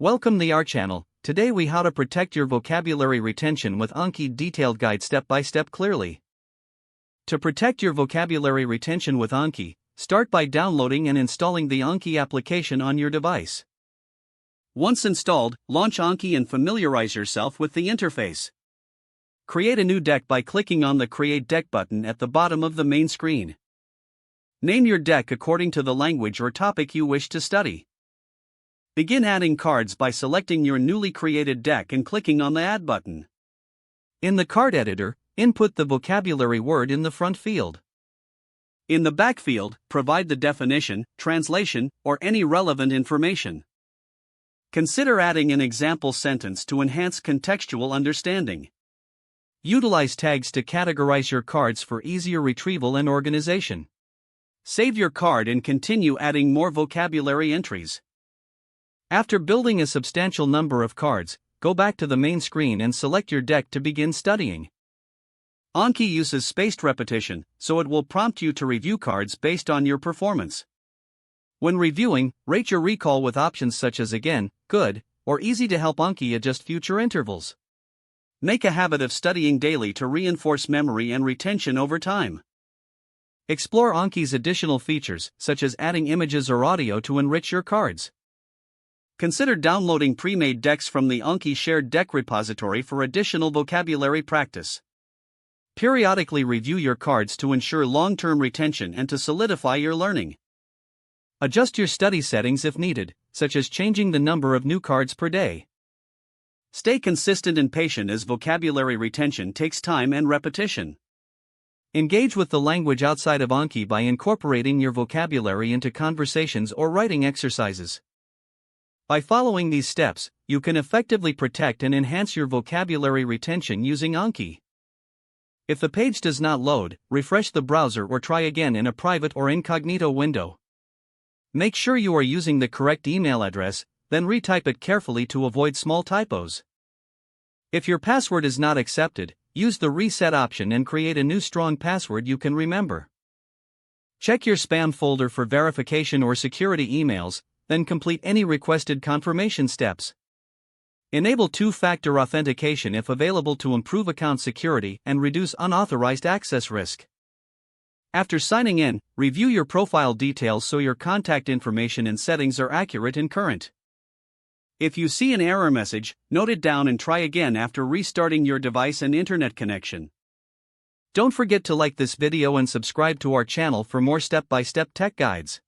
Welcome to our channel. Today we how to protect your vocabulary retention with Anki detailed guide step by step clearly. To protect your vocabulary retention with Anki, start by downloading and installing the Anki application on your device. Once installed, launch Anki and familiarize yourself with the interface. Create a new deck by clicking on the Create Deck button at the bottom of the main screen. Name your deck according to the language or topic you wish to study. Begin adding cards by selecting your newly created deck and clicking on the Add button. In the card editor, input the vocabulary word in the front field. In the back field, provide the definition, translation, or any relevant information. Consider adding an example sentence to enhance contextual understanding. Utilize tags to categorize your cards for easier retrieval and organization. Save your card and continue adding more vocabulary entries. After building a substantial number of cards, go back to the main screen and select your deck to begin studying. Anki uses spaced repetition, so it will prompt you to review cards based on your performance. When reviewing, rate your recall with options such as again, good, or easy to help Anki adjust future intervals. Make a habit of studying daily to reinforce memory and retention over time. Explore Anki's additional features, such as adding images or audio to enrich your cards. Consider downloading pre-made decks from the Anki shared deck repository for additional vocabulary practice. Periodically review your cards to ensure long-term retention and to solidify your learning. Adjust your study settings if needed, such as changing the number of new cards per day. Stay consistent and patient as vocabulary retention takes time and repetition. Engage with the language outside of Anki by incorporating your vocabulary into conversations or writing exercises. By following these steps, you can effectively protect and enhance your vocabulary retention using Anki. If the page does not load, refresh the browser or try again in a private or incognito window. Make sure you are using the correct email address, then retype it carefully to avoid small typos. If your password is not accepted, use the reset option and create a new strong password you can remember. Check your spam folder for verification or security emails, then complete any requested confirmation steps. Enable two-factor authentication if available to improve account security and reduce unauthorized access risk. After signing in, review your profile details so your contact information and settings are accurate and current. If you see an error message, note it down and try again after restarting your device and internet connection. Don't forget to like this video and subscribe to our channel for more step-by-step tech guides.